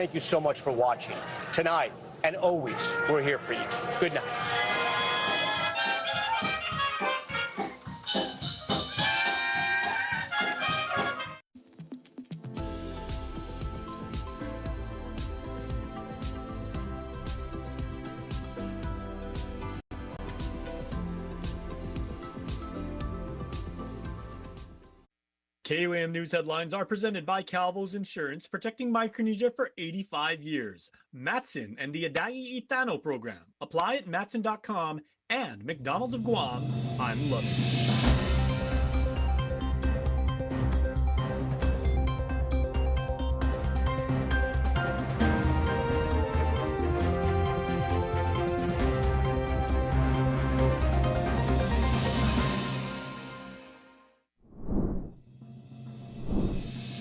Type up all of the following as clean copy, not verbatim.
Thank you so much for watching. Tonight and always, we're here for you. Good night. KUAM News headlines are presented by Calvo's Insurance, protecting Micronesia for 85 years. Matson and the Adai Itano program. Apply at matson.com and McDonald's of Guam. I'm loving it.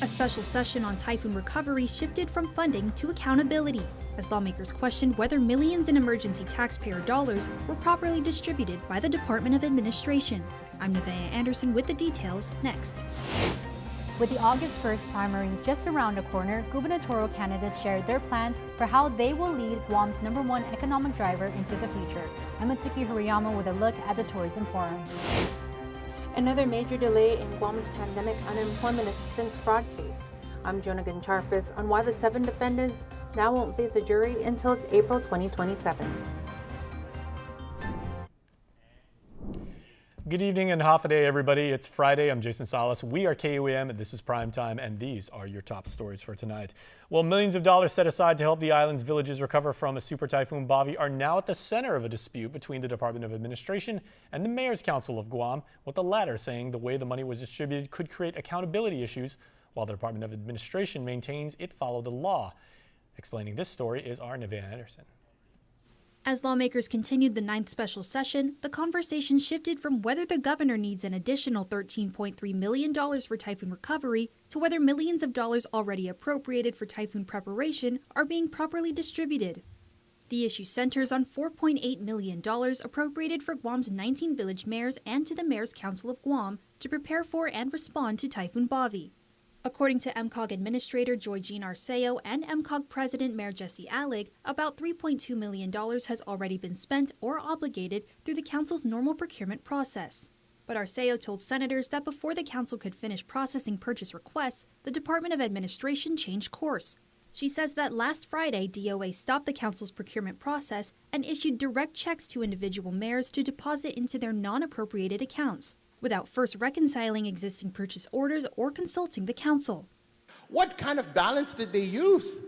A special session on typhoon recovery shifted from funding to accountability, as lawmakers questioned whether millions in emergency taxpayer dollars were properly distributed by the Department of Administration. I'm Nevaeh Anderson with the details next. With the August 1st primary just around the corner, gubernatorial candidates shared their plans for how they will lead Guam's #1 economic driver into the future. I'm Mitsuki Hirayama with a look at the Tourism Forum. Another major delay in Guam's pandemic unemployment assistance fraud case. I'm Jonah Gancharfis on why the 7 defendants now won't face a jury until April 2027. Good evening and half a day, everybody. It's Friday. I'm Jason Salas. We are KUAM, and this is Prime Time, and these are your top stories for tonight. Well, millions of dollars set aside to help the island's villages recover from a super typhoon Bavi are now at the center of a dispute between the Department of Administration and the Mayor's Council of Guam, with the latter saying the way the money was distributed could create accountability issues, while the Department of Administration maintains it followed the law. Explaining this story is our Nevaeh Anderson. As lawmakers continued the 9th special session, the conversation shifted from whether the governor needs an additional $13.3 million for typhoon recovery to whether millions of dollars already appropriated for typhoon preparation are being properly distributed. The issue centers on $4.8 million appropriated for Guam's 19 village mayors and to the Mayor's Council of Guam to prepare for and respond to Typhoon Bavi. According to MCOG Administrator Joy Jean Arceo and MCOG President Mayor Jesse Allig, about $3.2 million has already been spent or obligated through the Council's normal procurement process. But Arceo told senators that before the Council could finish processing purchase requests, the Department of Administration changed course. She says that last Friday, DOA stopped the Council's procurement process and issued direct checks to individual mayors to deposit into their non-appropriated accounts, without first reconciling existing purchase orders or consulting the Council. What kind of balance did they use?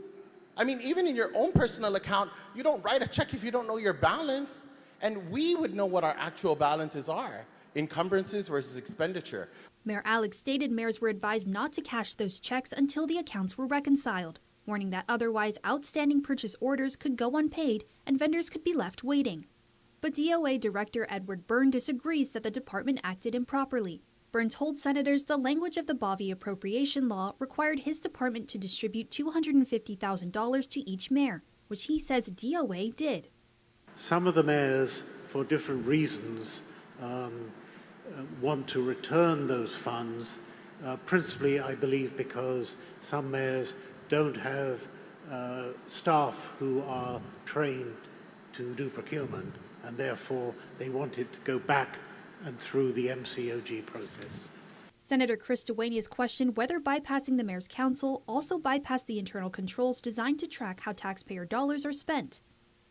I mean, even in your own personal account, you don't write a check if you don't know your balance. And we would know what our actual balances are, encumbrances versus expenditure. Mayor Allig stated mayors were advised not to cash those checks until the accounts were reconciled, warning that otherwise outstanding purchase orders could go unpaid and vendors could be left waiting. But DOA Director Edward Byrne disagrees that the department acted improperly. Byrne told senators the language of the Bavi appropriation law required his department to distribute $250,000 to each mayor, which he says DOA did. Some of the mayors, for different reasons, want to return those funds, principally, I believe, because some mayors don't have staff who are trained to do procurement, and therefore they want it to go back and through the MCOG process. Senator Chris Dewaney has questioned whether bypassing the Mayor's Council also bypassed the internal controls designed to track how taxpayer dollars are spent.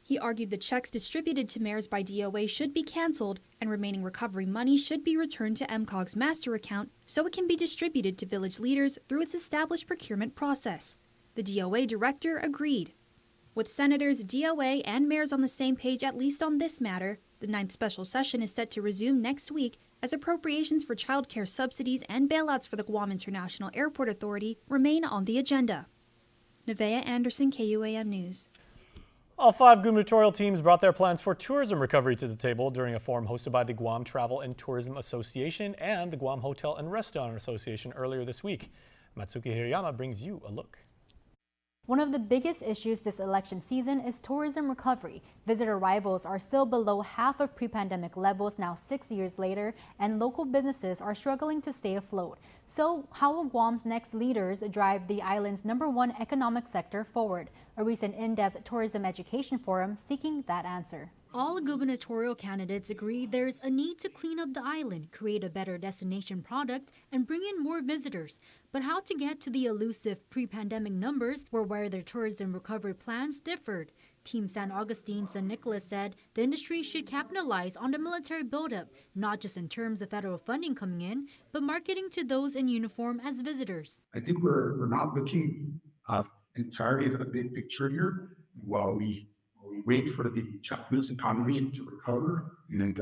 He argued the checks distributed to mayors by DOA should be canceled and remaining recovery money should be returned to MCOG's master account so it can be distributed to village leaders through its established procurement process. The DOA director agreed. With senators, DOA, and mayors on the same page, at least on this matter, the 9th special session is set to resume next week as appropriations for child care subsidies and bailouts for the Guam International Airport Authority remain on the agenda. Nevaeh Anderson, KUAM News. All 5 gubernatorial teams brought their plans for tourism recovery to the table during a forum hosted by the Guam Travel and Tourism Association and the Guam Hotel and Restaurant Association earlier this week. Matsuki Hirayama brings you a look. One of the biggest issues this election season is tourism recovery. Visitor arrivals are still below half of pre-pandemic levels now 6 years later, and local businesses are struggling to stay afloat. So how will Guam's next leaders drive the island's #1 economic sector forward? A recent in-depth tourism education forum seeking that answer. All gubernatorial candidates agree there's a need to clean up the island, create a better destination product, and bring in more visitors. But how to get to the elusive pre-pandemic numbers were where their tourism recovery plans differed. Team San Augustine San Nicolas said the industry should capitalize on the military buildup, not just in terms of federal funding coming in, but marketing to those in uniform as visitors. I think we're not looking entirely at the big picture here while we wait for the Japanese economy to recover and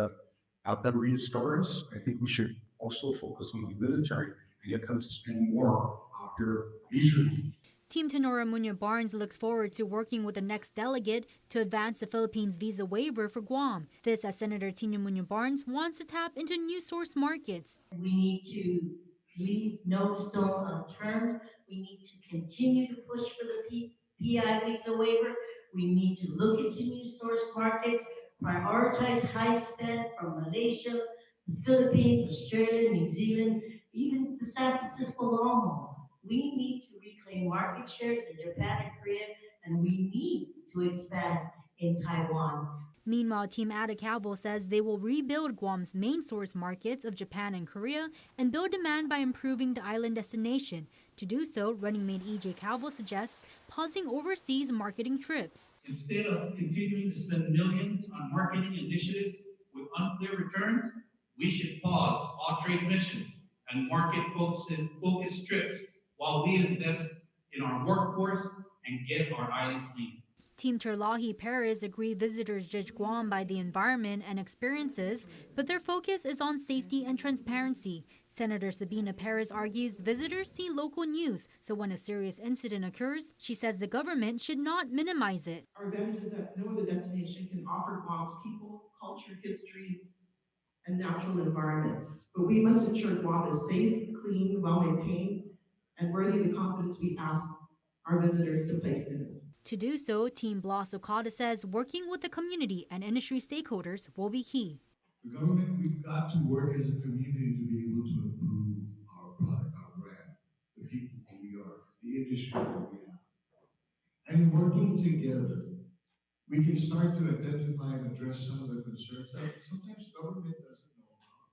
have that restores. I think we should also focus on the military and get them to spend more after leisure. Team Tenora Muñoz Barnes looks forward to working with the next delegate to advance the Philippines visa waiver for Guam. This as Senator Tina Muñoz Barnes wants to tap into new source markets. We need to leave no stone unturned. We need to continue to push for the PI visa waiver. We need to look into new source markets, prioritize high spend from Malaysia, the Philippines, Australia, New Zealand, even the San Francisco long haul. We need to reclaim market shares in Japan and Korea, and we need to expand in Taiwan. Meanwhile, Team Ada Calvo says they will rebuild Guam's main source markets of Japan and Korea and build demand by improving the island destination. To do so, running mate EJ Calvo suggests pausing overseas marketing trips. Instead of continuing to spend millions on marketing initiatives with unclear returns, we should pause all trade missions and market-focused trips while we invest in our workforce and get our island clean. Team Terlahi Perez agree visitors judge Guam by the environment and experiences, but their focus is on safety and transparency. Senator Sabina Perez argues visitors see local news, so when a serious incident occurs, she says the government should not minimize it. Our advantage is that no other destination can offer Guam's people, culture, history, and natural environment. But we must ensure Guam is safe, clean, well-maintained, and worthy of the confidence we ask our visitors to place in us. To do so, Team Blas Okada says working with the community and industry stakeholders will be key. The government, we've got to work as a community to be able to improve our product, our brand, the people who we are, the industry that we have. And working together, we can start to identify and address some of the concerns that sometimes government doesn't know about.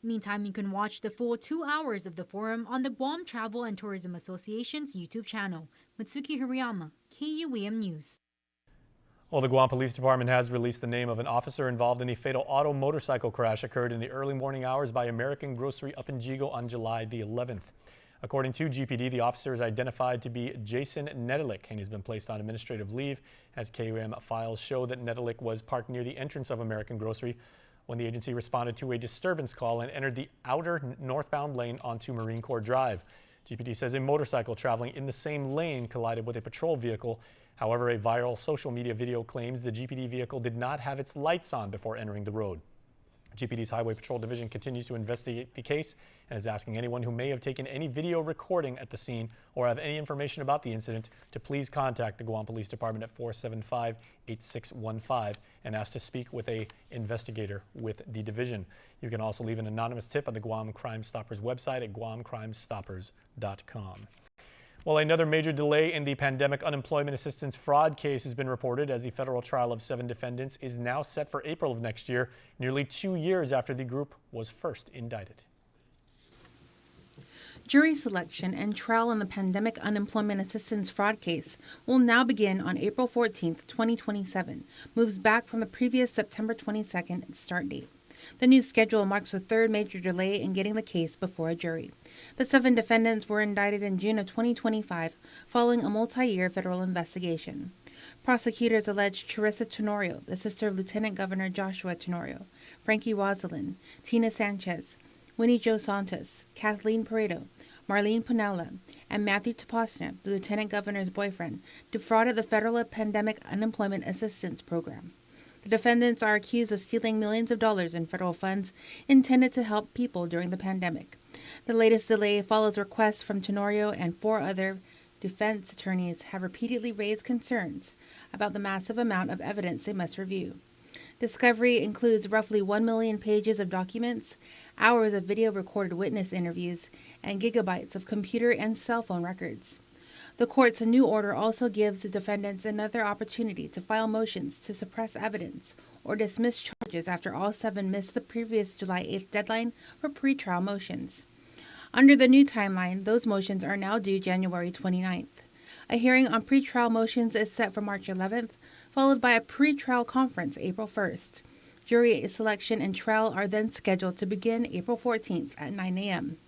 Meantime, you can watch the full 2 hours of the forum on the Guam Travel and Tourism Association's YouTube channel. Mitsuki Hirayama, KUAM News. Well, the Guam Police Department has released the name of an officer involved in a fatal auto motorcycle crash occurred in the early morning hours by American Grocery up in Jigo on July the 11th. According to GPD, the officer is identified to be Jason Nedelik, and he's been placed on administrative leave, as KUAM files show that Nedelik was parked near the entrance of American Grocery when the agency responded to a disturbance call and entered the outer northbound lane onto Marine Corps Drive. GPD says a motorcycle traveling in the same lane collided with a patrol vehicle. However, a viral social media video claims the GPD vehicle did not have its lights on before entering the road. GPD's Highway Patrol Division continues to investigate the case and is asking anyone who may have taken any video recording at the scene or have any information about the incident to please contact the Guam Police Department at 475-8615 and ask to speak with an investigator with the division. You can also leave an anonymous tip on the Guam Crime Stoppers website at guamcrimestoppers.com. Well, another major delay in the pandemic unemployment assistance fraud case has been reported as the federal trial of 7 defendants is now set for April of next year, nearly 2 years after the group was first indicted. Jury selection and trial in the pandemic unemployment assistance fraud case will now begin on April 14, 2027, moves back from the previous September 22nd start date. The new schedule marks the third major delay in getting the case before a jury. The 7 defendants were indicted in June of 2025 following a multi-year federal investigation. Prosecutors alleged Charissa Tenorio, the sister of Lieutenant Governor Joshua Tenorio, Frankie Rosalind, Tina Sanchez, Winnie Jo Santos, Kathleen Pareto, Marlene Pinella, and Matthew Toposna, the Lieutenant Governor's boyfriend, defrauded the federal pandemic unemployment assistance program. The defendants are accused of stealing millions of dollars in federal funds intended to help people during the pandemic. The latest delay follows requests from Tenorio and 4 other Defense attorneys have repeatedly raised concerns about the massive amount of evidence they must review. Discovery includes roughly 1 million pages of documents, hours of video recorded witness interviews, and gigabytes of computer and cell phone records. The court's new order also gives the defendants another opportunity to file motions to suppress evidence or dismiss charges after all 7 missed the previous July 8th deadline for pretrial motions. Under the new timeline, those motions are now due January 29th. A hearing on pretrial motions is set for March 11th, followed by a pretrial conference April 1st. Jury selection and trial are then scheduled to begin April 14th at 9 a.m.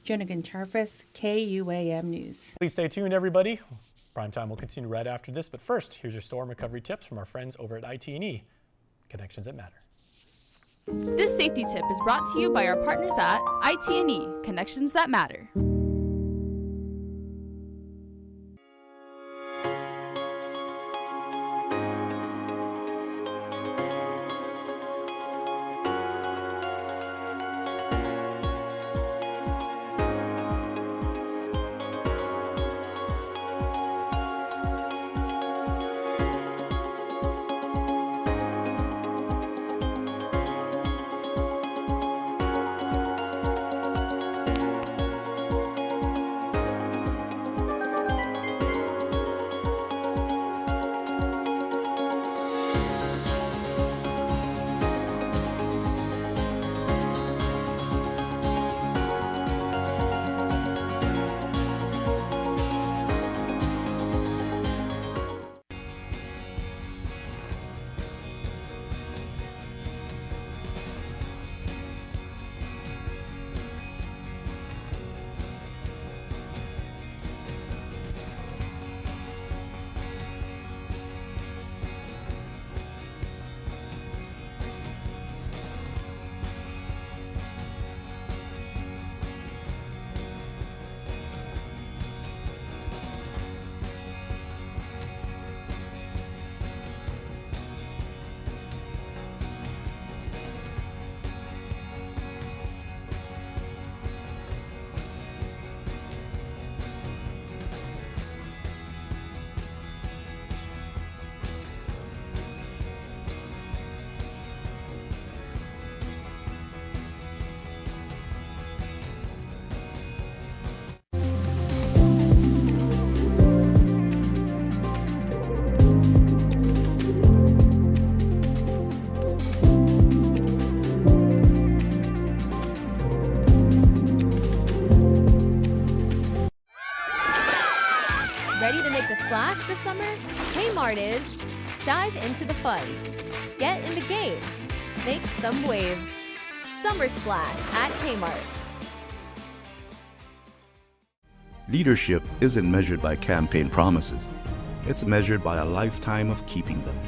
Jonah Charfis, KUAM News. Please stay tuned, everybody. Primetime will continue right after this, but first, here's your storm recovery tips from our friends over at IT&E. Connections that matter. This safety tip is brought to you by our partners at IT&E, Connections that Matter. Ready to make the splash this summer? Kmart is. Dive into the fun. Get in the game. Make some waves. Summer Splash at Kmart. Leadership isn't measured by campaign promises. It's measured by a lifetime of keeping them.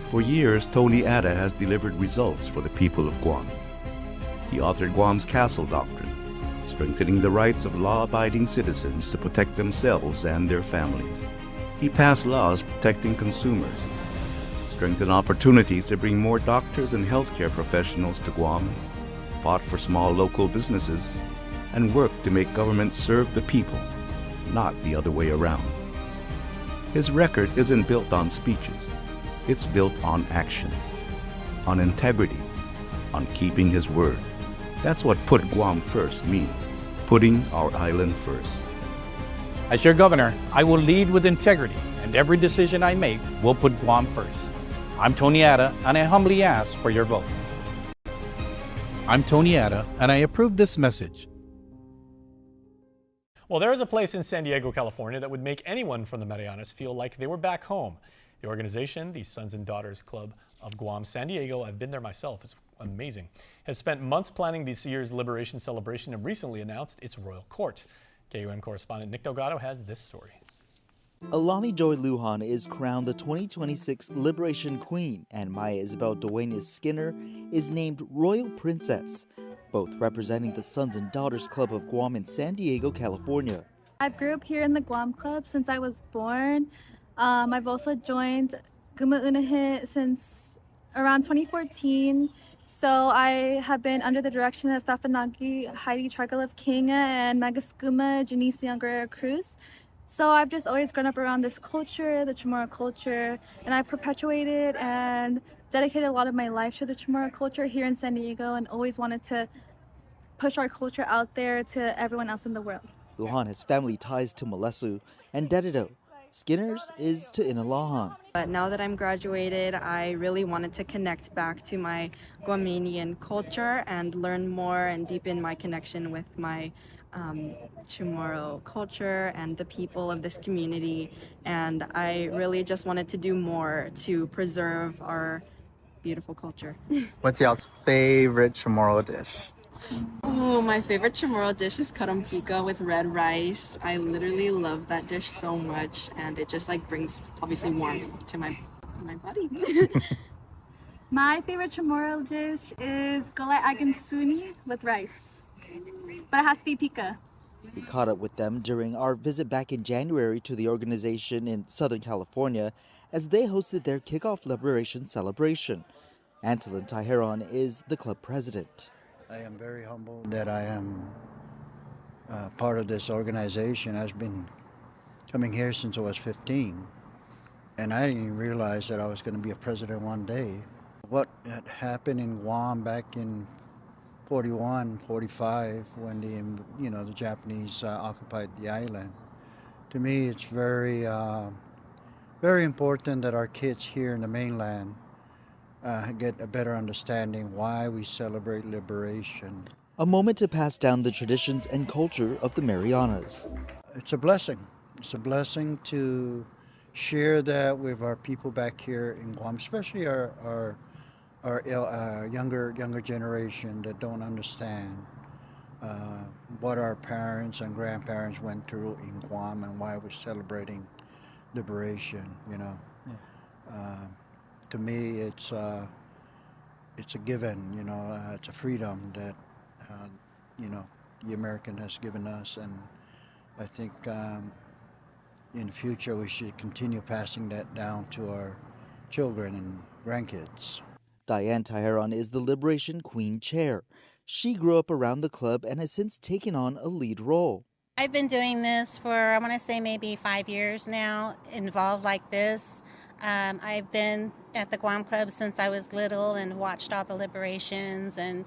For years, Tony Atta has delivered results for the people of Guam. He authored Guam's Castle Doctrine, strengthening the rights of law-abiding citizens to protect themselves and their families. He passed laws protecting consumers, strengthened opportunities to bring more doctors and healthcare professionals to Guam, fought for small local businesses, and worked to make government serve the people, not the other way around. His record isn't built on speeches. It's built on action, on integrity, on keeping his word. That's what put Guam first means, putting our island first. As your governor, I will lead with integrity, and every decision I make will put Guam first. I'm Tony Atta, and I humbly ask for your vote. I'm Tony Atta, and I approve this message. Well, there is a place in San Diego, California that would make anyone from the Marianas feel like they were back home. The organization, the Sons and Daughters Club of Guam San Diego, I've been there myself, it's amazing, has spent months planning this year's Liberation celebration and recently announced its royal court. KUAM correspondent Nick Delgado has this story. Alani Joy Lujan is crowned the 2026 Liberation Queen, and Maya Isabel Duenas Skinner is named Royal Princess, both representing the Sons and Daughters Club of Guam in San Diego, California. I grew up here in the Guam Club since I was born. I've also joined Guma'unahit since around 2014. So I have been under the direction of Tafanagi Heidi Chargalev Kinga and Magaskuma Janice Guerrero Cruz. So I've just always grown up around this culture, the Chamorro culture, and I perpetuated and dedicated a lot of my life to the Chamorro culture here in San Diego and always wanted to push our culture out there to everyone else in the world. Lujan has family ties to Molesu and Dedido. Skinner's is to Inalahan. But now that I'm graduated, I really wanted to connect back to my Guamanian culture and learn more and deepen my connection with my Chamorro culture and the people of this community. And I really just wanted to do more to preserve our beautiful culture. What's y'all's favorite Chamorro dish? Oh, my favorite Chamorro dish is karampica with red rice. I literally love that dish so much, and it just like brings obviously warmth to my body. My favorite Chamorro dish is gulai agan suni with rice, but it has to be pica. We caught up with them during our visit back in January to the organization in Southern California as they hosted their kickoff liberation celebration. Anselin Tahiron is the club president. I am very humbled that I am part of this organization. I've been coming here since I was 15, and I didn't even realize that I was going to be a president one day. What had happened in Guam back in 41, 45, when the Japanese occupied the island, to me it's very, very important that our kids here in the mainland get a better understanding why we celebrate liberation. A moment to pass down the traditions and culture of the Marianas. It's a blessing. It's a blessing to share that with our people back here in Guam, especially our younger generation that don't understand what our parents and grandparents went through in Guam and why we're celebrating liberation. To me, it's a given. It's a freedom that the American has given us, and I think in the future we should continue passing that down to our children and grandkids. Diane Tahiron is the Liberation Queen Chair. She grew up around the club and has since taken on a lead role. I've been doing this for, I want to say maybe 5 years now, involved like this. I've been at the Guam Club since I was little and watched all the liberations, and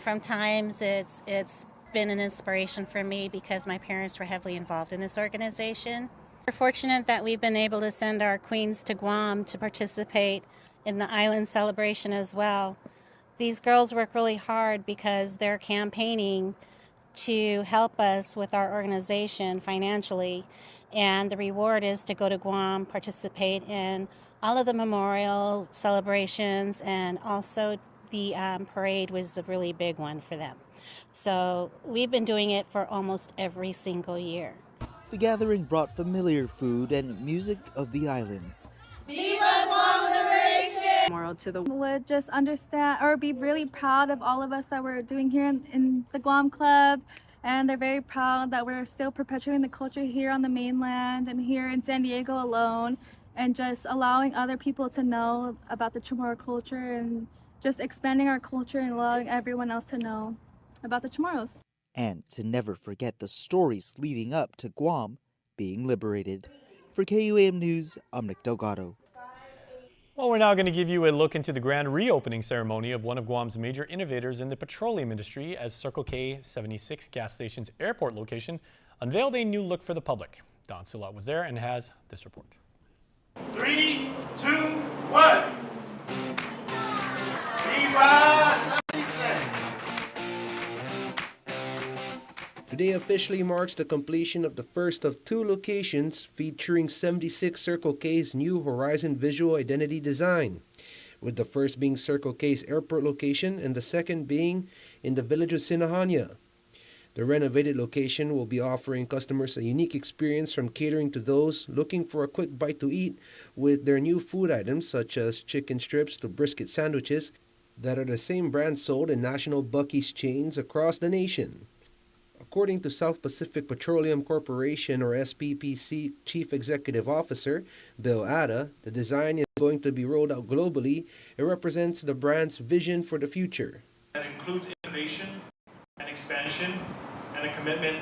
from times it's been an inspiration for me because my parents were heavily involved in this organization. We're fortunate that we've been able to send our queens to Guam to participate in the island celebration as well. These girls work really hard because they're campaigning to help us with our organization financially, and the reward is to go to Guam, participate in all of the memorial celebrations, and also the parade was a really big one for them. So we've been doing it for almost every single year. The gathering brought familiar food and music of the islands. Viva Guam Liberation! Moral to the would just understand or be really proud of all of us that we're doing here in the Guam Club, and they're very proud that we're still perpetuating the culture here on the mainland and here in San Diego alone, and just allowing other people to know about the Chamorro culture and just expanding our culture and allowing everyone else to know about the Chamorros. And to never forget the stories leading up to Guam being liberated. For KUAM News, I'm Nick Delgado. Well, we're now going to give you a look into the grand reopening ceremony of one of Guam's major innovators in the petroleum industry as Circle K 76 gas station's airport location unveiled a new look for the public. Don Sulat was there and has this report. 3, 2, 1. Viva! Today officially marks the completion of the first of 2 locations featuring 76 Circle K's new Horizon visual identity design, with the first being Circle K's airport location and the second being in the village of Sinahanya. The renovated location will be offering customers a unique experience from catering to those looking for a quick bite to eat with their new food items such as chicken strips to brisket sandwiches that are the same brand sold in national Buc-ee's chains across the nation. According to South Pacific Petroleum Corporation, or SPPC, Chief Executive Officer Bill Atta, the design is going to be rolled out globally. It represents the brand's vision for the future. That includes innovation and expansion and a commitment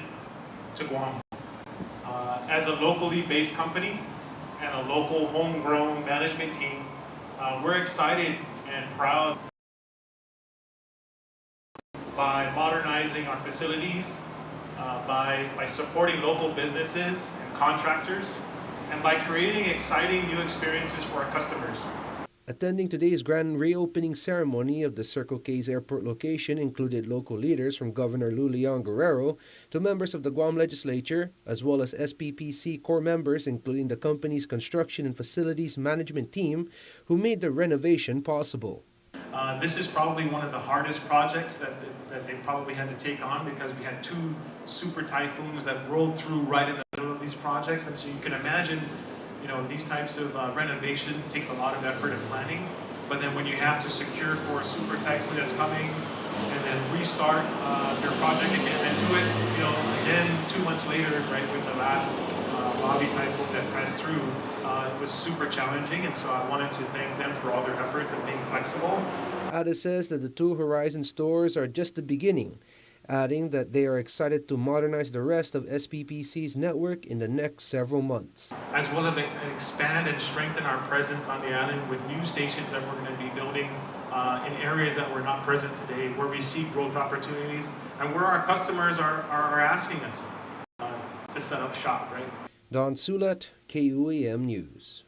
to Guam. As a locally based company and a local homegrown management team, we're excited and proud by modernizing our facilities, by supporting local businesses and contractors, and by creating exciting new experiences for our customers. Attending today's grand reopening ceremony of the Circle K's airport location included local leaders from Governor Lulian Guerrero to members of the Guam legislature, as well as SPPC core members, including the company's construction and facilities management team, who made the renovation possible. This is probably one of the hardest projects that they probably had to take on, because we had 2 super typhoons that rolled through right in the middle of these projects. And so you can imagine, you know, these types of renovation takes a lot of effort and planning. But then when you have to secure for a super typhoon that's coming and then restart your project again and do it, you know, again 2 months later, right, with the last Bavi typhoon that passed through, it was super challenging. And so I wanted to thank them for all their efforts and being flexible. Ada says that the 2 Horizon stores are just the beginning, adding that they are excited to modernize the rest of SPPC's network in the next several months. As well as expand and strengthen our presence on the island with new stations that we're going to be building in areas that we're not present today, where we see growth opportunities and where our customers are asking us to set up shop, right? Don Sulat, KUAM News.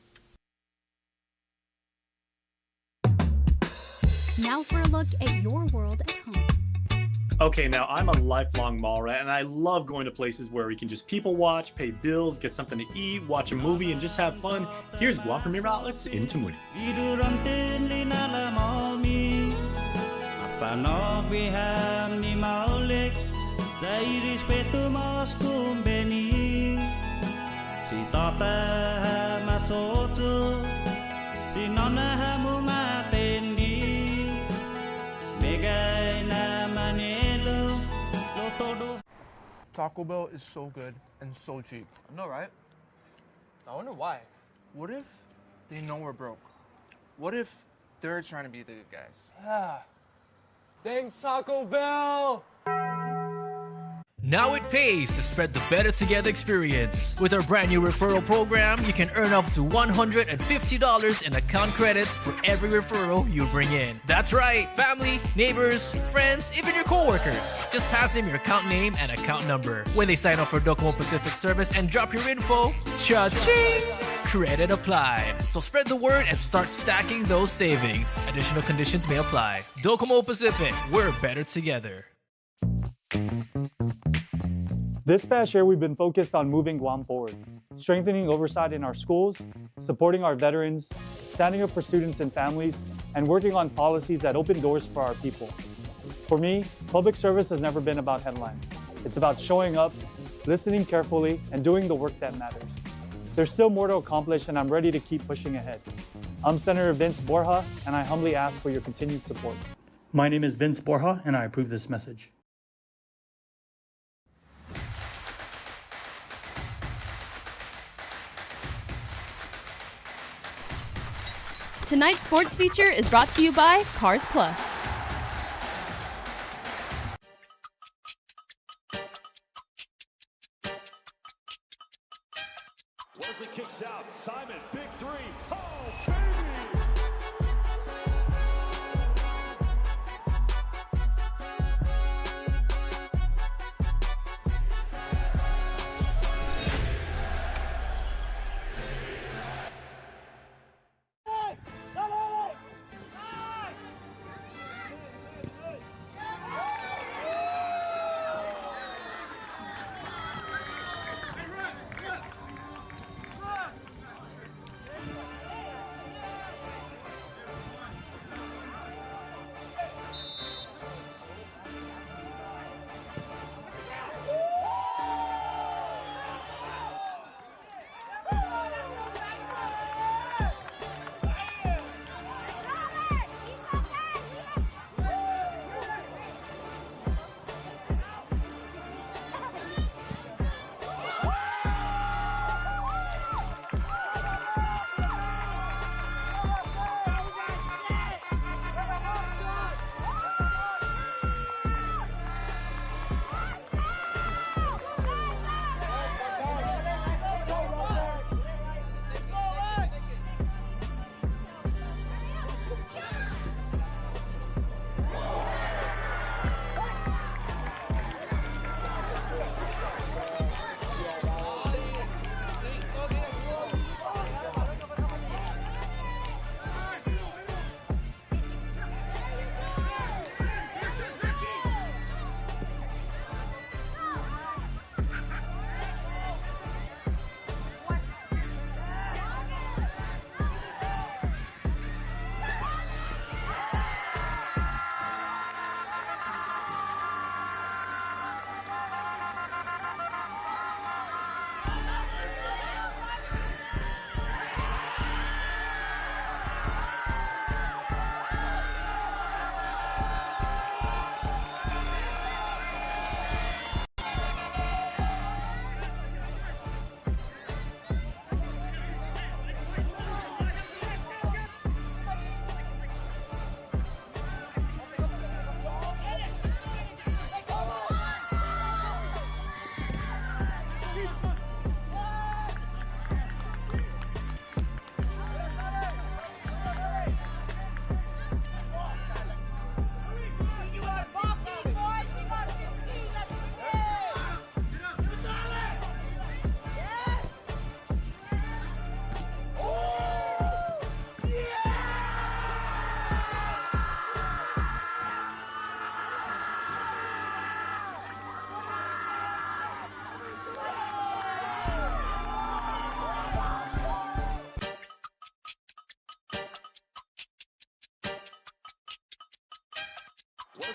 Now for a look at your world at home. Okay, now I'm a lifelong mall rat, and I love going to places where we can just people watch, pay bills, get something to eat, watch a movie, and just have fun. Here's Guam Premier Outlets in Tamuni. Taco Bell is so good and so cheap. I know, right? I wonder why. What if they know we're broke? What if they're trying to be the good guys? Yeah. Thanks, Taco Bell! Now it pays to spread the Better Together experience. With our brand new referral program, you can earn up to $150 in account credits for every referral you bring in. That's right, family, neighbors, friends, even your coworkers. Just pass them your account name and account number. When they sign up for Docomo Pacific service and drop your info, cha-ching! Credit applied. So spread the word and start stacking those savings. Additional conditions may apply. Docomo Pacific, we're better together. This past year, we've been focused on moving Guam forward, strengthening oversight in our schools, supporting our veterans, standing up for students and families, and working on policies that open doors for our people. For me, public service has never been about headlines. It's about showing up, listening carefully, and doing the work that matters. There's still more to accomplish, and I'm ready to keep pushing ahead. I'm Senator Vince Borja, and I humbly ask for your continued support. My name is Vince Borja, and I approve this message. Tonight's sports feature is brought to you by Cars Plus. Wesley kicks out. Simon, big three. Oh, baby!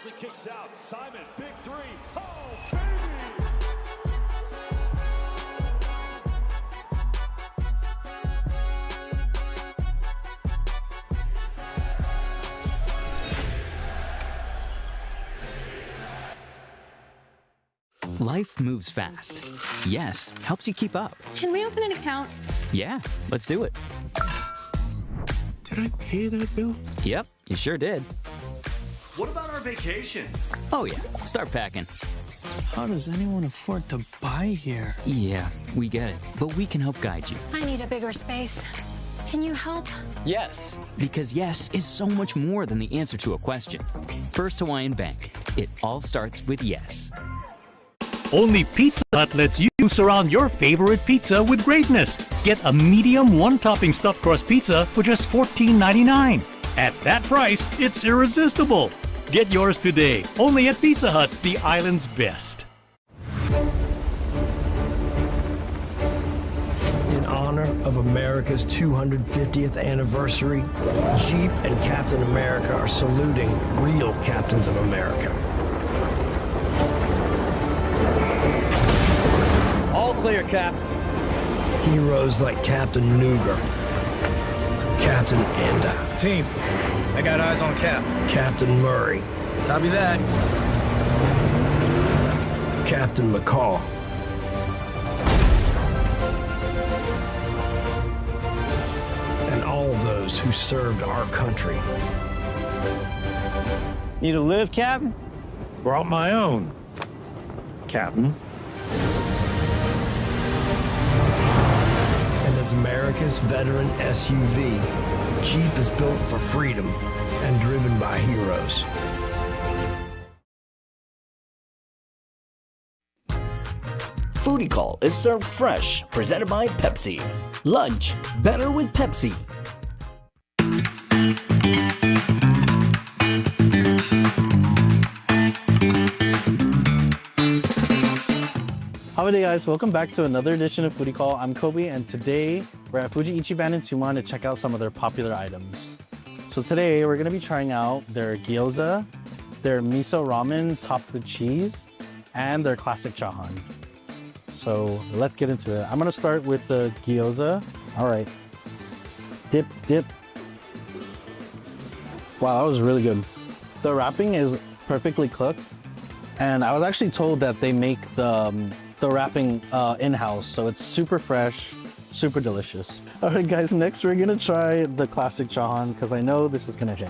Wisely kicks out. Simon, big three. Oh, baby! Life moves fast. Yes helps you keep up. Can we open an account? Yeah, let's do it. Did I pay that bill? Yep, you sure did. What about our vacation? Oh yeah, start packing. How does anyone afford to buy here? Yeah, we get it, but we can help guide you. I need a bigger space. Can you help? Yes. Because yes is so much more than the answer to a question. First Hawaiian Bank. It all starts with yes. Only Pizza Hut lets you surround your favorite pizza with greatness. Get a medium one-topping stuffed crust pizza for just $14.99. At that price, it's irresistible. Get yours today, only at Pizza Hut, the island's best. In honor of America's 250th anniversary, Jeep and Captain America are saluting real captains of America. All clear, Cap. Heroes like Captain Nuger, Captain Enda. Team, I got eyes on Cap. Captain Murray. Copy that. Captain McCall. And all those who served our country. Need a lift, Captain? Brought my own, Captain. As America's veteran SUV, Jeep is built for freedom and driven by heroes. Foodie Call is served fresh, presented by Pepsi. Lunch, better with Pepsi. Howdy guys, welcome back to another edition of Foodie Call. I'm Kobe and today we're at Fuji Ichiban in Tumon to check out some of their popular items. So today we're going to be trying out their gyoza, their miso ramen topped with cheese, and their classic chahan. So let's get into it. I'm going to start with the gyoza. Alright. Dip, dip. Wow, that was really good. The wrapping is perfectly cooked and I was actually told that they make the wrapping in-house, so it's super fresh, super delicious. All right guys, next we're gonna try the classic chahan because I know this is gonna hit.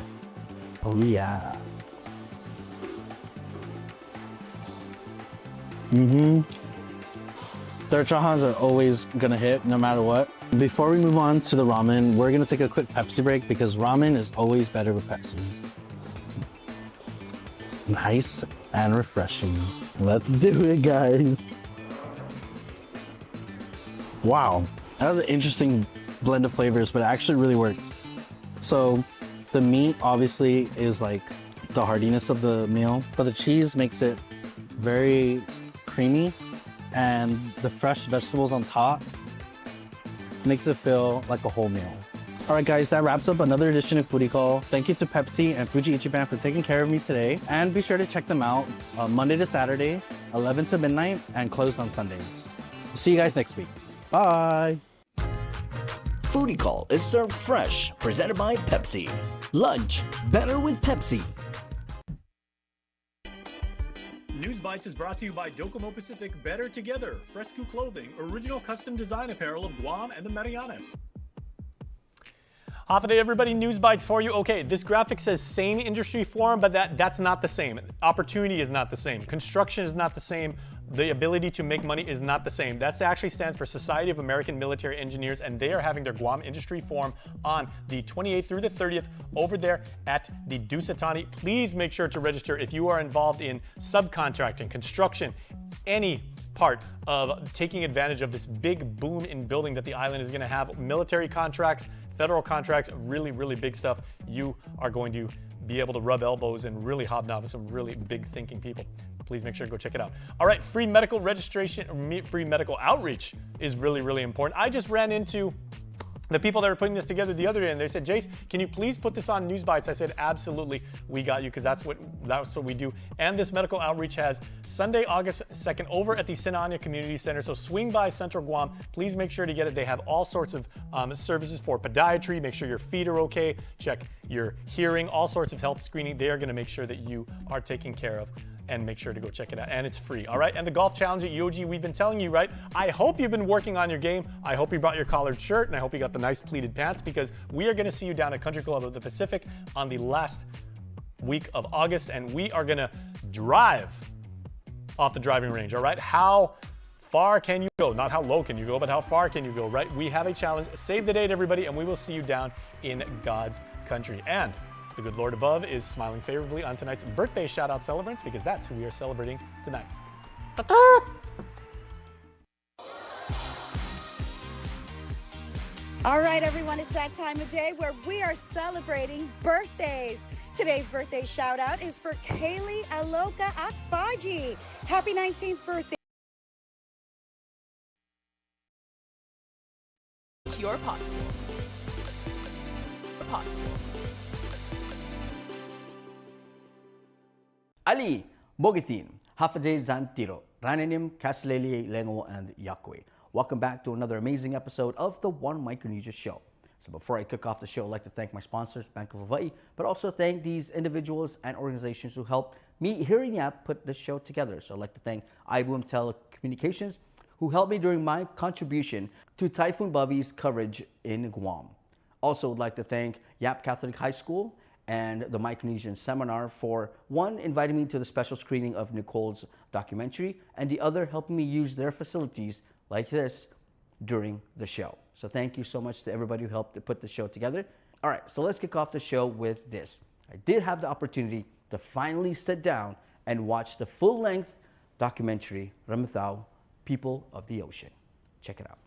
Oh yeah. Their chahans are always gonna hit no matter what. Before we move on to the ramen, we're gonna take a quick Pepsi break because ramen is always better with Pepsi. Nice and refreshing. Let's do it guys. Wow, that was an interesting blend of flavors, but it actually really works. So the meat obviously is like the hardiness of the meal, but the cheese makes it very creamy and the fresh vegetables on top makes it feel like a whole meal. All right guys, that wraps up another edition of Foodie Call. Thank you to Pepsi and Fuji Ichiban for taking care of me today. And be sure to check them out Monday to Saturday, 11 to midnight, and closed on Sundays. See you guys next week. Bye. Foodie Call is served fresh, presented by Pepsi. Lunch, better with Pepsi. News Bites is brought to you by Docomo Pacific Better Together, Fresco Clothing, original custom design apparel of Guam and the Marianas. Half a day, everybody. News Bites for you. Okay, this graphic says same industry forum, but that's not the same. Opportunity is not the same. Construction is not the same. The ability to make money is not the same. That actually stands for Society of American Military Engineers, and they are having their Guam Industry Forum on the 28th through the 30th over there at the Dusatani. Please make sure to register if you are involved in subcontracting, construction, any part of taking advantage of this big boom in building that the island is going to have. Military contracts, federal contracts, really, really big stuff. You are going to be able to rub elbows and really hobnob with some really big thinking people. Please make sure to go check it out. All right, free medical registration, free medical outreach is really, really important. I just ran into the people that were putting this together the other day, and they said, Jace, can you please put this on News Bites? I said, absolutely, we got you, because that's what we do. And this medical outreach has Sunday, August 2nd, over at the Sinania Community Center. So swing by Central Guam. Please make sure to get it. They have all sorts of services for podiatry. Make sure your feet are okay. Check your hearing, all sorts of health screening. They are going to make sure that you are taken care of. And make sure to go check it out. And it's free, all right? And the golf challenge at UOG, we've been telling you, right? I hope you've been working on your game. I hope you brought your collared shirt, and I hope you got the nice pleated pants, because we are gonna see you down at Country Club of the Pacific on the last week of August, and we are gonna drive off the driving range, all right? How far can you go? Not how low can you go, but how far can you go, right? We have a challenge. Save the date, everybody, and we will see you down in God's country. And the good Lord above is smiling favorably on tonight's birthday shout-out celebrants, because that's who we are celebrating tonight. All right, everyone, it's that time of day where we are celebrating birthdays. Today's birthday shout-out is for Kaylee Aloka Akfaji. Happy 19th birthday. Your possible. Ali, Bogithin, Hafajay Zantiro, Rananim, Kasleli, Lengo, and Yakwe. Welcome back to another amazing episode of the One Micronesia Show. So before I kick off the show, I'd like to thank my sponsors, Bank of Hawaii, but also thank these individuals and organizations who helped me here in Yap put this show together. So I'd like to thank iBoom Telecommunications, who helped me during my contribution to Typhoon Bavi's coverage in Guam. Also would like to thank Yap Catholic High School and the Micronesian Seminar for, one, inviting me to the special screening of Nicole's documentary, and the other, helping me use their facilities like this during the show. So thank you so much to everybody who helped to put the show together. All right, so let's kick off the show with this. I did have the opportunity to finally sit down and watch the full-length documentary, Ramithau, People of the Ocean. Check it out.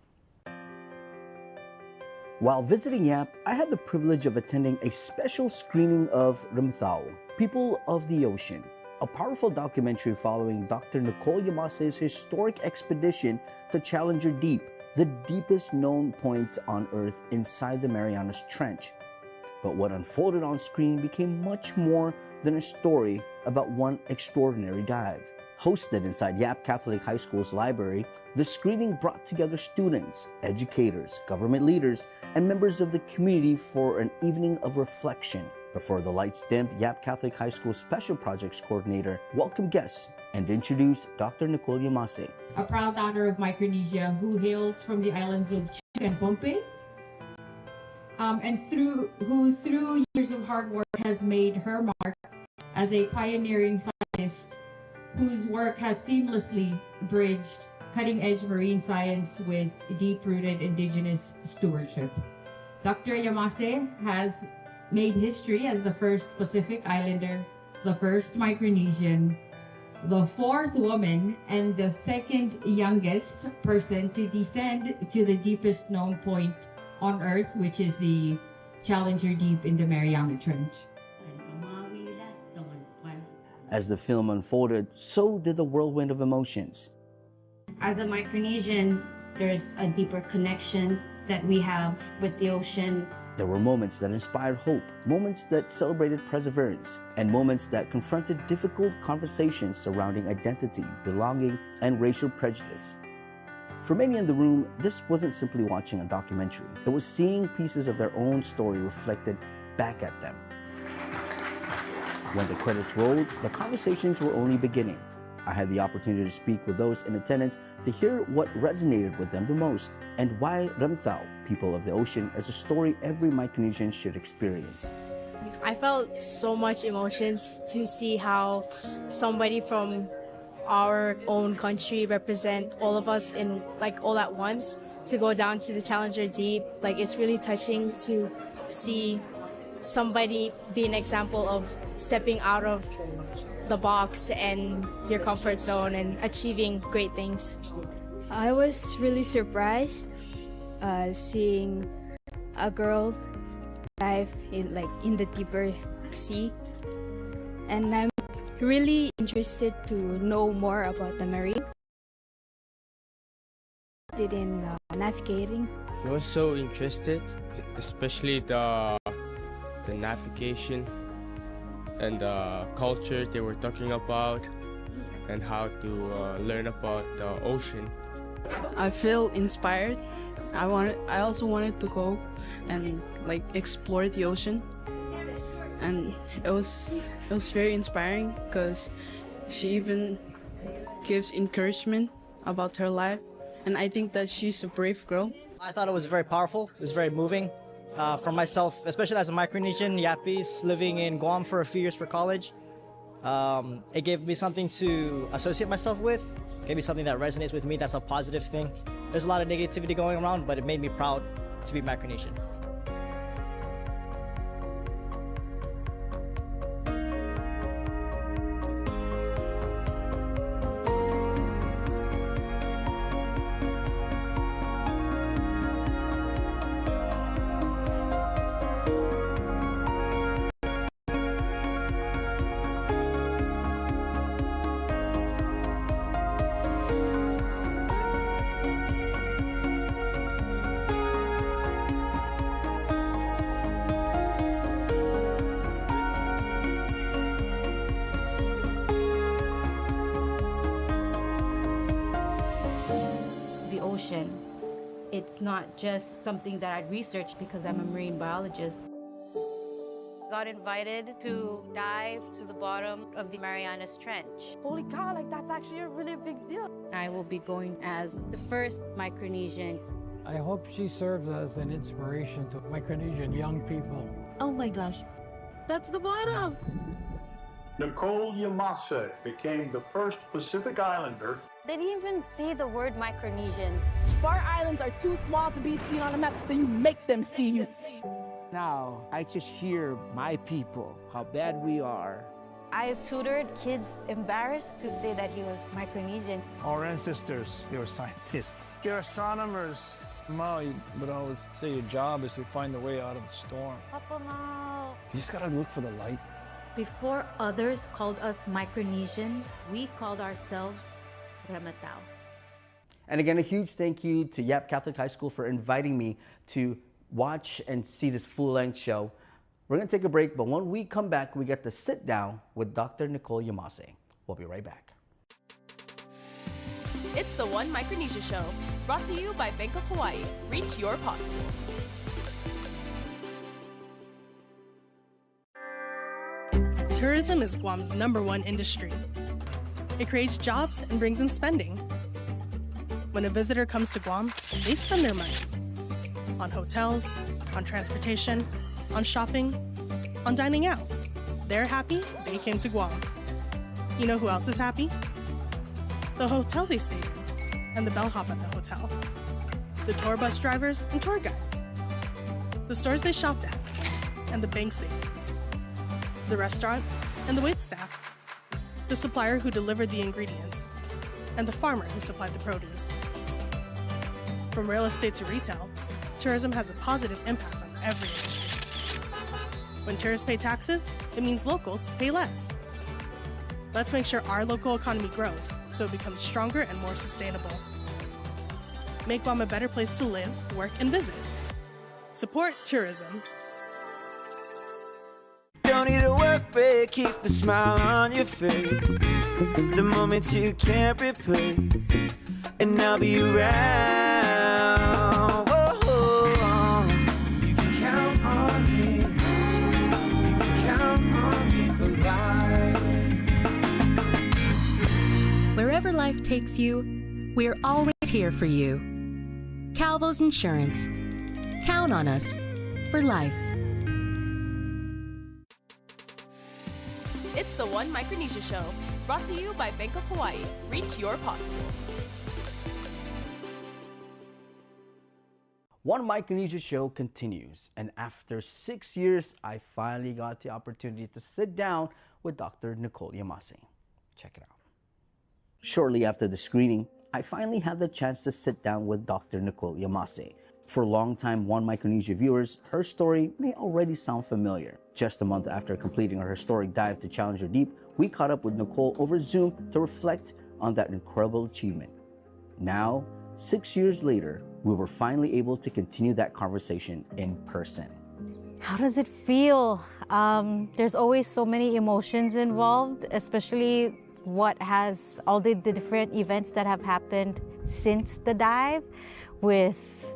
While visiting Yap, I had the privilege of attending a special screening of Ramithau, People of the Ocean, a powerful documentary following Dr. Nicole Yamase's historic expedition to Challenger Deep, the deepest known point on Earth inside the Marianas Trench. But what unfolded on screen became much more than a story about one extraordinary dive. Hosted inside Yap Catholic High School's library, the screening brought together students, educators, government leaders, and members of the community for an evening of reflection. Before the lights dimmed, Yap Catholic High School Special Projects Coordinator welcomed guests and introduced Dr. Nicole Yamase, a proud daughter of Micronesia who hails from the islands of Chuuk and Pohnpei, and through years of hard work has made her mark as a pioneering scientist whose work has seamlessly bridged cutting-edge marine science with deep-rooted indigenous stewardship. Dr. Yamase has made history as the first Pacific Islander, the first Micronesian, the fourth woman, and the second youngest person to descend to the deepest known point on Earth, which is the Challenger Deep in the Mariana Trench. As the film unfolded, so did the whirlwind of emotions. As a Micronesian, there's a deeper connection that we have with the ocean. There were moments that inspired hope, moments that celebrated perseverance, and moments that confronted difficult conversations surrounding identity, belonging, and racial prejudice. For many in the room, this wasn't simply watching a documentary. It was seeing pieces of their own story reflected back at them. When the credits rolled, the conversations were only beginning. I had the opportunity to speak with those in attendance to hear what resonated with them the most, and why Ramithau, People of the Ocean, is a story every Micronesian should experience. I felt so much emotions to see how somebody from our own country represent all of us in all at once, to go down to the Challenger Deep. It's really touching to see somebody be an example of stepping out of the box and your comfort zone and achieving great things. I was really surprised seeing a girl dive in the deeper sea, and I'm really interested to know more about the marine. in navigating. I was so interested, especially the navigation and the culture they were talking about and how to learn about the ocean. I feel inspired. I also wanted to go and like explore the ocean, and it was very inspiring because she even gives encouragement about her life, and I think that she's a brave girl. I thought it was very powerful. It was very moving. For myself, especially as a Micronesian Yapese living in Guam for a few years for college, it gave me something to associate myself with. It gave me something that resonates with me. That's a positive thing. There's a lot of negativity going around, but it made me proud to be Micronesian. It's not just something that I'd researched because I'm a marine biologist. Got invited to dive to the bottom of the Marianas Trench. Holy cow, like that's actually a really big deal. I will be going as the first Micronesian. I hope she serves as an inspiration to Micronesian young people. Oh my gosh, that's the bottom. Nicole Yamase became the first Pacific Islander. They didn't even see the word Micronesian. If our islands are too small to be seen on a map, then you make them see you. Now, I just hear my people, how bad we are. I've tutored kids embarrassed to say that he was Micronesian. Our ancestors, they were scientists. They're astronomers. Mao would always say your job is to find the way out of the storm. Papa Mao. You just gotta look for the light. Before others called us Micronesian, we called ourselves Rematao. And again, a huge thank you to Yap Catholic High School for inviting me to watch and see this full-length show. We're going to take a break, but when we come back, we get to sit down with Dr. Nicole Yamase. We'll be right back. It's the One Micronesia Show, brought to you by Bank of Hawaii. Reach your possible. Tourism is Guam's #1 industry. It creates jobs and brings in spending. When a visitor comes to Guam, they spend their money on hotels, on transportation, on shopping, on dining out. They're happy they came to Guam. You know who else is happy? The hotel they stayed in and the bellhop at the hotel. The tour bus drivers and tour guides. The stores they shopped at and the banks they used. The restaurant and the waitstaff. The supplier who delivered the ingredients, and the farmer who supplied the produce. From real estate to retail, tourism has a positive impact on every industry. When tourists pay taxes, it means locals pay less. Let's make sure our local economy grows so it becomes stronger and more sustainable. Make Guam a better place to live, work, and visit. Support tourism. Don't need a work break, keep the smile on your face. The moments you can't replace, and I'll be around. Whoa. You can count on me. You can count on me for life. Wherever life takes you, we're always here for you. Calvo's Insurance. Count on us for life. It's the One Micronesia Show, brought to you by Bank of Hawaii. Reach your possible. One Micronesia Show continues, and after 6 years, I finally got the opportunity to sit down with Dr. Nicole Yamase. Check it out. Shortly after the screening, I finally had the chance to sit down with Dr. Nicole Yamase. For longtime One Micronesia viewers, her story may already sound familiar. Just a month after completing her historic dive to Challenger Deep, we caught up with Nicole over Zoom to reflect on that incredible achievement. Now, 6 years later, we were finally able to continue that conversation in person. How does it feel? There's always so many emotions involved, especially all the different events that have happened since the dive, with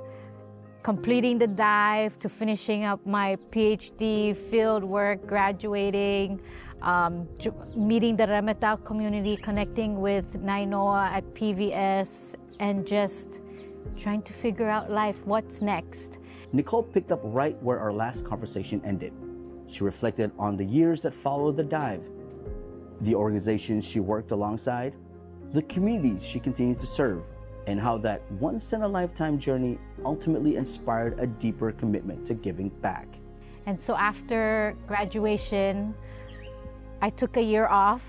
completing the dive to finishing up my PhD, field work, graduating, meeting the Remetao community, connecting with Nainoa at PVS, and just trying to figure out life, what's next. Nicole picked up right where our last conversation ended. She reflected on the years that followed the dive, the organizations she worked alongside, the communities she continued to serve, and how that once-in-a-lifetime journey ultimately inspired a deeper commitment to giving back. And so after graduation, I took a year off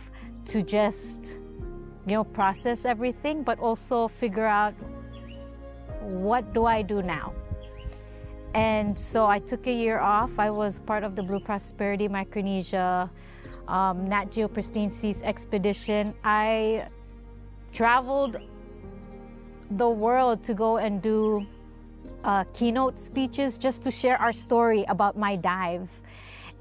to just, process everything, but also figure out, what do I do now? And so I took a year off. I was part of the Blue Prosperity Micronesia Nat Geo Pristine Seas expedition. I traveled the world to go and do keynote speeches just to share our story about my dive.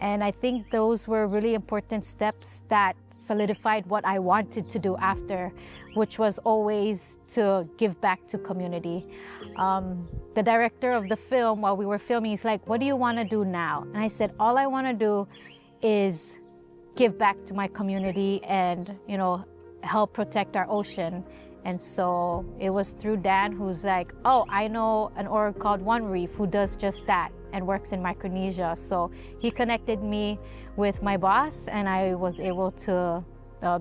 And I think those were really important steps that solidified what I wanted to do after, which was always to give back to community. The director of the film, while we were filming, he's like, what do you want to do now? And I said, all I want to do is give back to my community and, help protect our ocean. And so it was through Dan, who's like, oh, I know an org called One Reef who does just that and works in Micronesia. So he connected me with my boss, and I was able to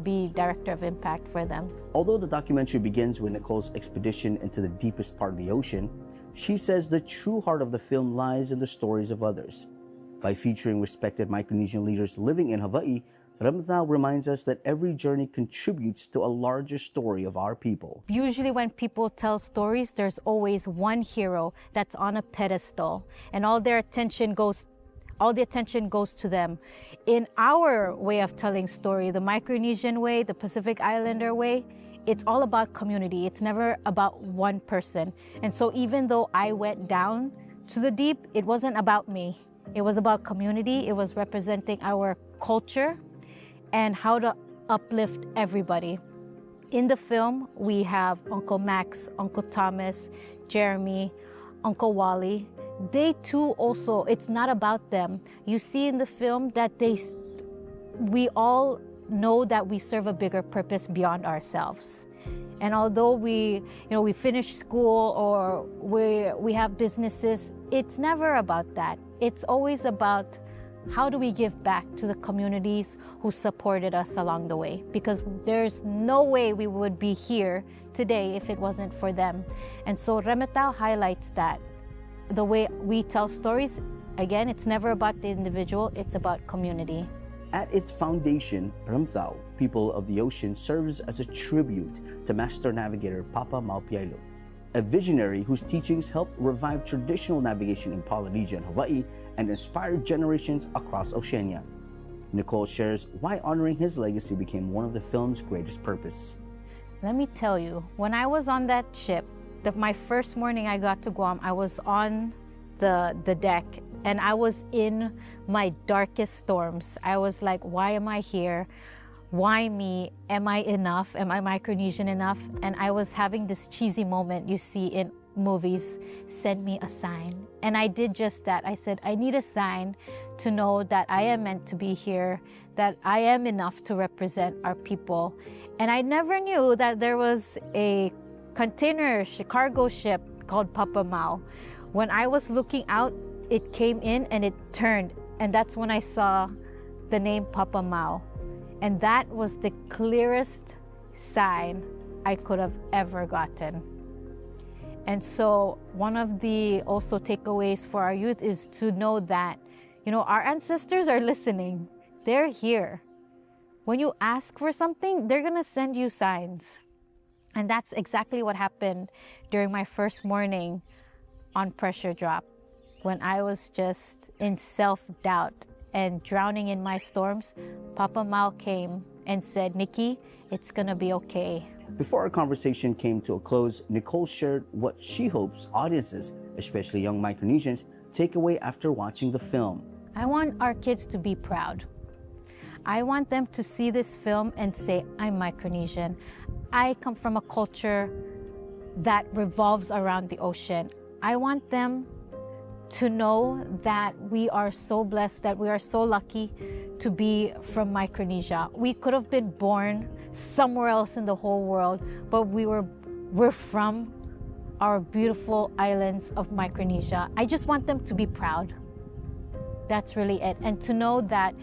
be Director of Impact for them. Although the documentary begins with Nicole's expedition into the deepest part of the ocean, she says the true heart of the film lies in the stories of others. By featuring respected Micronesian leaders living in Hawaii, Remetao reminds us that every journey contributes to a larger story of our people. Usually when people tell stories, there's always one hero that's on a pedestal, and all the attention goes to them. In our way of telling story, the Micronesian way, the Pacific Islander way, it's all about community. It's never about one person. And so even though I went down to the deep, it wasn't about me. It was about community. It was representing our culture and how to uplift everybody. In the film, we have Uncle Max, Uncle Thomas, Jeremy, Uncle Wally. They too also, it's not about them. You see in the film that we all know that we serve a bigger purpose beyond ourselves. And although we finish school or we have businesses, it's never about that. It's always about how do we give back to the communities who supported us along the way? Because there's no way we would be here today if it wasn't for them. And so Remetao highlights that. The way we tell stories, again, it's never about the individual, it's about community. At its foundation, Remetao, People of the Ocean, serves as a tribute to Master Navigator Papa Maupiailo, a visionary whose teachings helped revive traditional navigation in Polynesia and Hawaii and inspired generations across Oceania. Nicole shares why honoring his legacy became one of the film's greatest purposes. Let me tell you, when I was on that ship, my first morning I got to Guam, I was on the deck and I was in my darkest storms. I was like, why am I here? Why me? Am I enough? Am I Micronesian enough? And I was having this cheesy moment you see in movies, send me a sign. And I did just that. I said, I need a sign to know that I am meant to be here, that I am enough to represent our people. And I never knew that there was a cargo ship called Papa Mau. When I was looking out, it came in and it turned. And that's when I saw the name Papa Mau. And that was the clearest sign I could have ever gotten. And so one of the also takeaways for our youth is to know that, our ancestors are listening. They're here. When you ask for something, they're gonna send you signs. And that's exactly what happened during my first morning on Pressure Drop, when I was just in self-doubt and drowning in my storms. Papa Mau came and said, Nikki, it's gonna be okay. Before our conversation came to a close, Nicole shared what she hopes audiences, especially young Micronesians, take away after watching the film. I want our kids to be proud. I want them to see this film and say, I'm Micronesian. I come from a culture that revolves around the ocean. I want them to know that we are so blessed, that we are so lucky to be from Micronesia. We could have been born somewhere else in the whole world, but we're from our beautiful islands of Micronesia. I just want them to be proud. That's really it. And to know that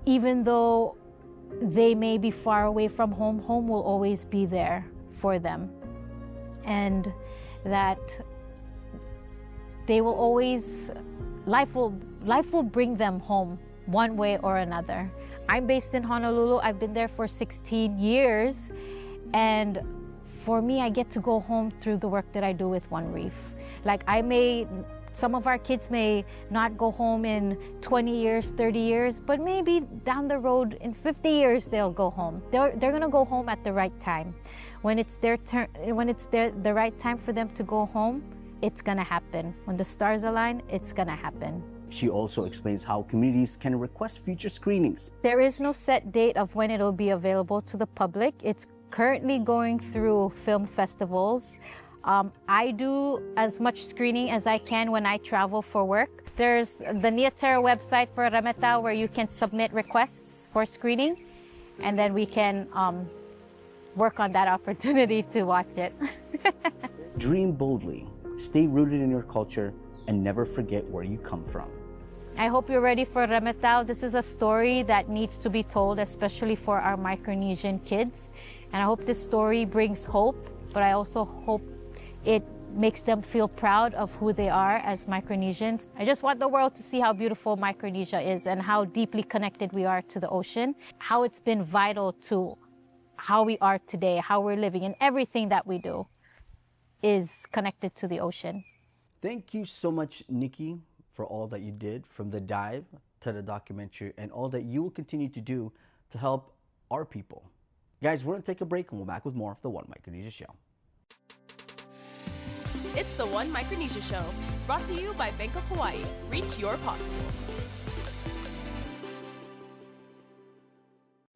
even though they may be far away from home, home will always be there for them. And that they will always, life will bring them home one way or another. I'm based in Honolulu. I've been there for 16 years. And for me, I get to go home through the work that I do with One Reef. Like some of our kids may not go home in 20 years, 30 years, but maybe down the road in 50 years, they'll go home. They're gonna go home at the right time. When it's their turn, when it's the right time for them to go home, it's gonna happen. When the stars align, it's gonna happen. She also explains how communities can request future screenings. There is no set date of when it'll be available to the public. It's currently going through film festivals. I do as much screening as I can when I travel for work. There's the Niatera website for Rameta where you can submit requests for screening, and then we can work on that opportunity to watch it. Dream boldly, stay rooted in your culture, and never forget where you come from. I hope you're ready for Remetao. This is a story that needs to be told, especially for our Micronesian kids. And I hope this story brings hope, but I also hope it makes them feel proud of who they are as Micronesians. I just want the world to see how beautiful Micronesia is and how deeply connected we are to the ocean, how it's been vital to how we are today, how we're living, and everything that we do is connected to the ocean. Thank you so much, Nikki, for all that you did, from the dive to the documentary, and all that you will continue to do to help our people. Guys, we're going to take a break and we'll be back with more of the One Micronesia Show. It's the One Micronesia Show, brought to you by Bank of Hawaii. Reach your possible.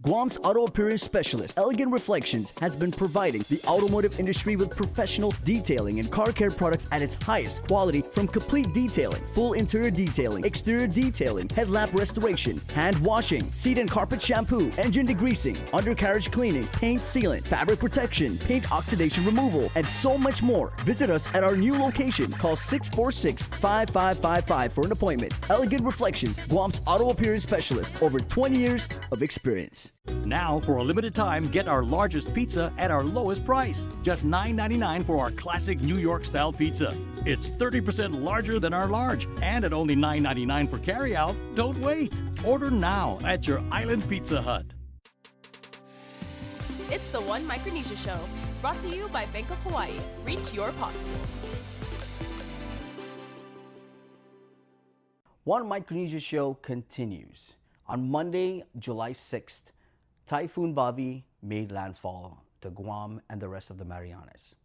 Guam's auto appearance specialist, Elegant Reflections, has been providing the automotive industry with professional detailing and car care products at its highest quality, from complete detailing, full interior detailing, exterior detailing, headlamp restoration, hand washing, seat and carpet shampoo, engine degreasing, undercarriage cleaning, paint sealant, fabric protection, paint oxidation removal, and so much more. Visit us at our new location. Call 646-5555 for an appointment. Elegant Reflections, Guam's auto appearance specialist, over 20 years of experience. Now, for a limited time, get our largest pizza at our lowest price. Just $9.99 for our classic New York-style pizza. It's 30% larger than our large, and at only $9.99 for carryout. Don't wait. Order now at your Island Pizza Hut. It's the One Micronesia Show, brought to you by Bank of Hawaii. Reach your possible. One Micronesia Show continues. On Monday, July 6th, Typhoon Bavi made landfall to Guam and the rest of the Marianas.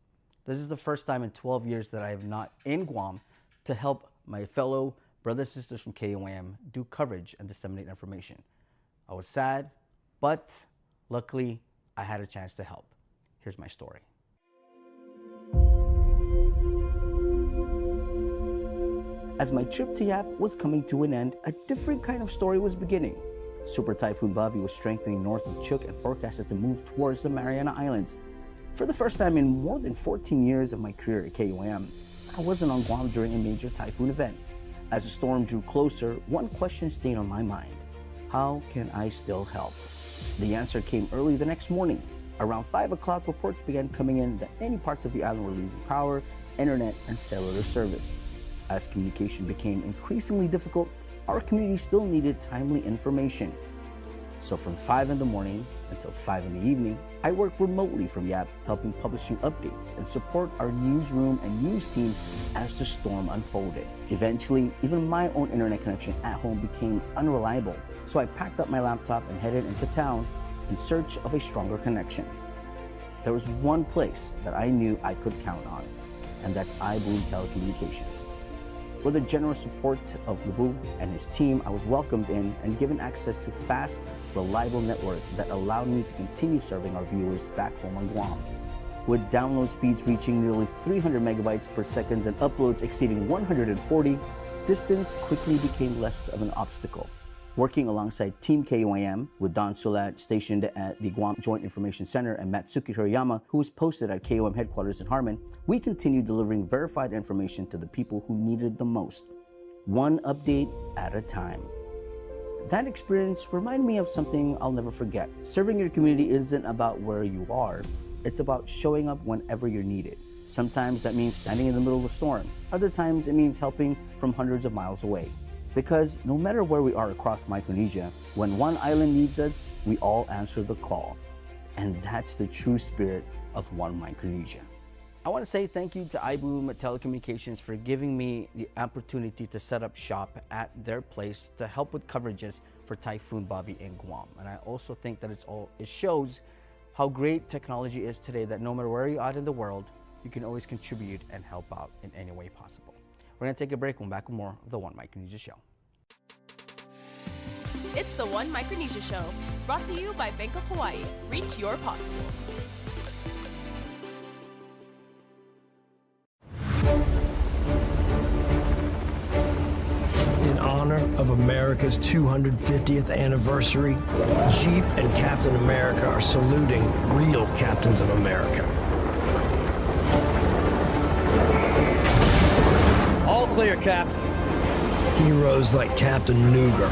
This is the first time in 12 years that I have not in Guam to help my fellow brothers and sisters from KUAM do coverage and disseminate information. I was sad, but luckily I had a chance to help. Here's my story. As my trip to Yap was coming to an end, a different kind of story was beginning. Super Typhoon Bavi was strengthening north of Chuuk and forecasted to move towards the Mariana Islands. For the first time in more than 14 years of my career at KUAM, I wasn't on Guam during a major typhoon event. As the storm drew closer, one question stayed on my mind. How can I still help? The answer came early the next morning. Around 5 o'clock, reports began coming in that many parts of the island were losing power, internet, and cellular service. As communication became increasingly difficult, our community still needed timely information. So from 5 in the morning until 5 in the evening, I worked remotely from Yap, helping publishing updates and support our newsroom and news team as the storm unfolded. Eventually, even my own internet connection at home became unreliable, so I packed up my laptop and headed into town in search of a stronger connection. there was one place that I knew I could count on, and that's iBoom Telecommunications. With the generous support of Labu and his team, I was welcomed in and given access to fast, reliable network that allowed me to continue serving our viewers back home on Guam. With download speeds reaching nearly 300 megabytes per second and uploads exceeding 140, distance quickly became less of an obstacle. Working alongside Team KUAM with Don Sulat stationed at the Guam Joint Information Center and Matsuki Hirayama, who was posted at KUAM headquarters in Harmon, we continued delivering verified information to the people who needed the most, one update at a time. That experience reminded me of something I'll never forget. Serving your community isn't about where you are, it's about showing up whenever you're needed. Sometimes that means standing in the middle of a storm. Other times it means helping from hundreds of miles away. Because no matter where we are across Micronesia, when one island needs us, we all answer the call. And that's the true spirit of One Micronesia. I want to say thank you to iBoom Telecommunications for giving me the opportunity to set up shop at their place to help with coverages for Typhoon Bavi in Guam. And I also think that it shows how great technology is today, that no matter where you are in the world, you can always contribute and help out in any way possible. We're going to take a break. We'll be back with more of the One Micronesia Show. It's the One Micronesia Show, brought to you by Bank of Hawaii. Reach your possible. In honor of America's 250th anniversary, Jeep and Captain America are saluting real captains of America. All clear, Cap. Heroes like Captain Nuger,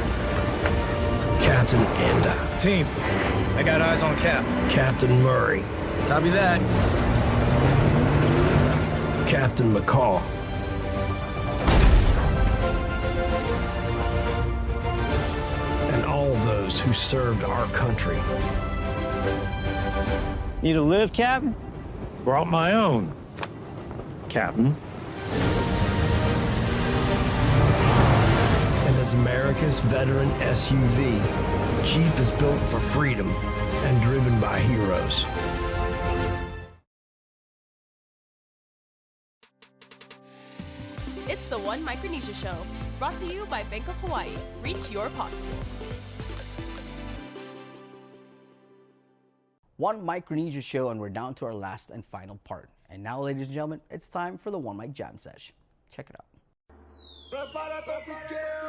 Captain Enda. Team, I got eyes on Cap. Captain Murray. Copy that. Captain McCall. And all those who served our country. Need a lift, Captain? Brought my own, Captain. As America's veteran SUV, Jeep is built for freedom and driven by heroes. It's the One Micronesia Show, brought to you by Bank of Hawaii. Reach your possible. One Micronesia Show, and we're down to our last and final part. And now, ladies and gentlemen, it's time for the One Mic Jam Sesh. Check it out. Prepárate, piqueo.